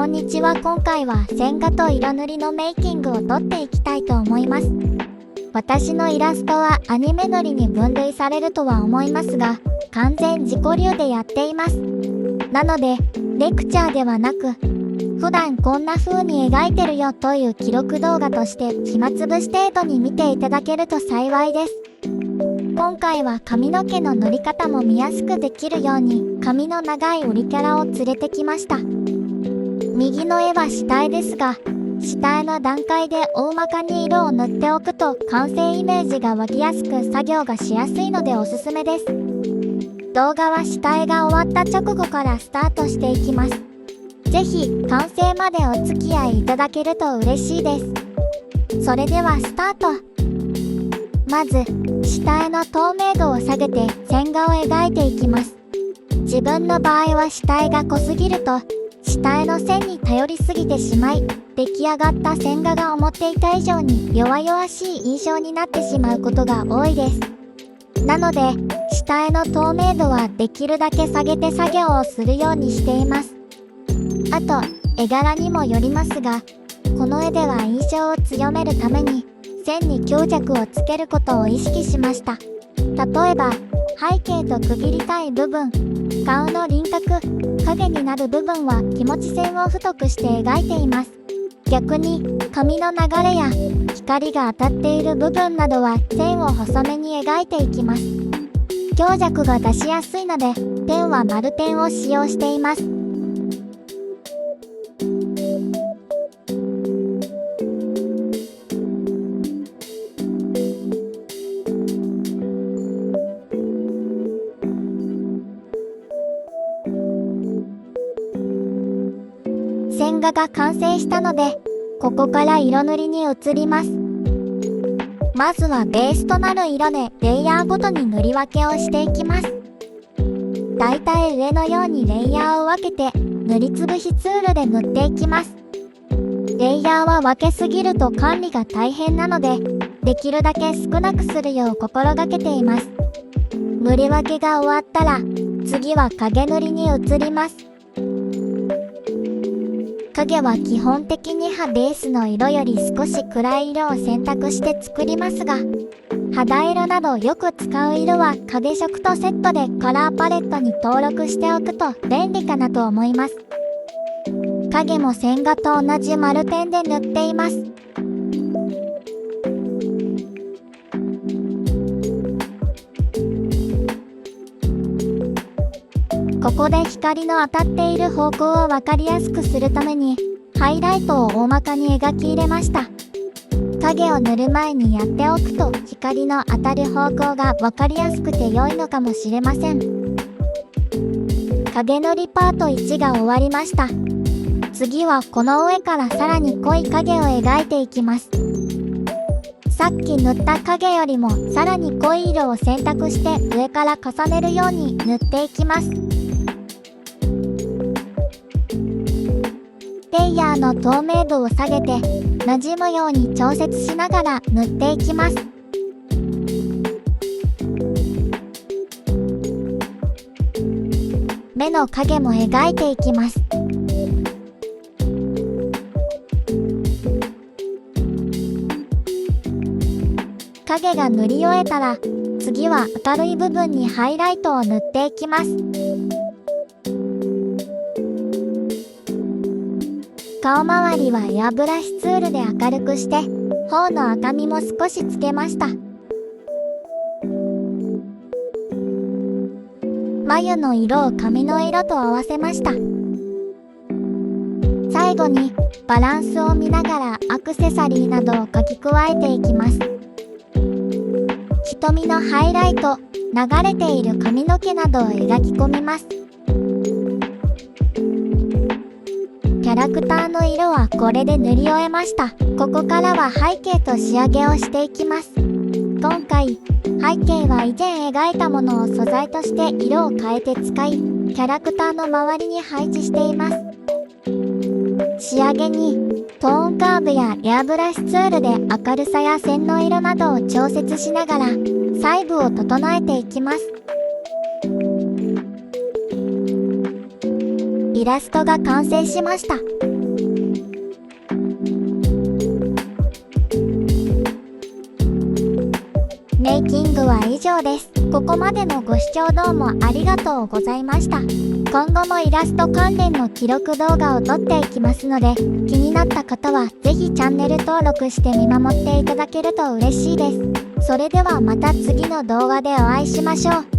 こんにちは。今回は線画と色塗りのメイキングを撮っていきたいと思います。私のイラストはアニメ塗りに分類されるとは思いますが、完全自己流でやっています。なので、レクチャーではなく、普段こんな風に描いてるよという記録動画として暇つぶし程度に見ていただけると幸いです。今回は髪の毛の塗り方も見やすくできるように髪の長いオリキャラを連れてきました。右の絵は下絵ですが、下絵の段階で大まかに色を塗っておくと完成イメージが湧きやすく作業がしやすいのでおすすめです。動画は下絵が終わった直後からスタートしていきます。ぜひ完成までお付き合いいただけると嬉しいです。それではスタート。まず、下絵の透明度を下げて線画を描いていきます。自分の場合は下絵が濃すぎると、下絵の線に頼りすぎてしまい、出来上がった線画が思っていた以上に弱々しい印象になってしまうことが多いです。なので、下絵の透明度はできるだけ下げて作業をするようにしています。あと、絵柄にもよりますが、この絵では印象を強めるために、線に強弱をつけることを意識しました。例えば、背景と区切りたい部分、顔の輪郭、影になる部分は気持ち線を太くして描いています。逆に、髪の流れや光が当たっている部分などは線を細めに描いていきます。強弱が出しやすいので、ペンは丸ペンを使用しています。線画が完成したので、ここから色塗りに移ります。まずはベースとなる色でレイヤーごとに塗り分けをしていきます。だいたい上のようにレイヤーを分けて塗りつぶしツールで塗っていきます。レイヤーは分けすぎると管理が大変なので、できるだけ少なくするよう心がけています。塗り分けが終わったら、次は影塗りに移ります。影は基本的にベースの色より少し暗い色を選択して作りますが、肌色などよく使う色は影色とセットでカラーパレットに登録しておくと便利かなと思います。影も線画と同じ丸ペンで塗っています。ここで光の当たっている方向を分かりやすくするために、ハイライトを大まかに描き入れました。影を塗る前にやっておくと光の当たる方向が分かりやすくて良いのかもしれません。影塗りパート1が終わりました。次はこの上からさらに濃い影を描いていきます。さっき塗った影よりもさらに濃い色を選択して上から重ねるように塗っていきます。レイヤーの透明度を下げて馴染むように調節しながら塗っていきます。目の影も描いていきます。影が塗り終えたら、次は明るい部分にハイライトを塗っていきます。顔周りはエアブラシツールで明るくして、頬の赤みも少しつけました。眉の色を髪の色と合わせました。最後にバランスを見ながらアクセサリーなどを描き加えていきます。瞳のハイライト、流れている髪の毛などを描き込みます。キャラクターの色はこれで塗り終えました。ここからは背景と仕上げをしていきます。今回、背景は以前描いたものを素材として色を変えて使い、キャラクターの周りに配置しています。仕上げに、トーンカーブやエアブラシツールで明るさや線の色などを調節しながら、細部を整えていきます。イラストが完成しました。メイキングは以上です。ここまでのご視聴どうもありがとうございました。今後もイラスト関連の記録動画を撮っていきますので、気になった方はぜひチャンネル登録して見守っていただけると嬉しいです。それではまた次の動画でお会いしましょう。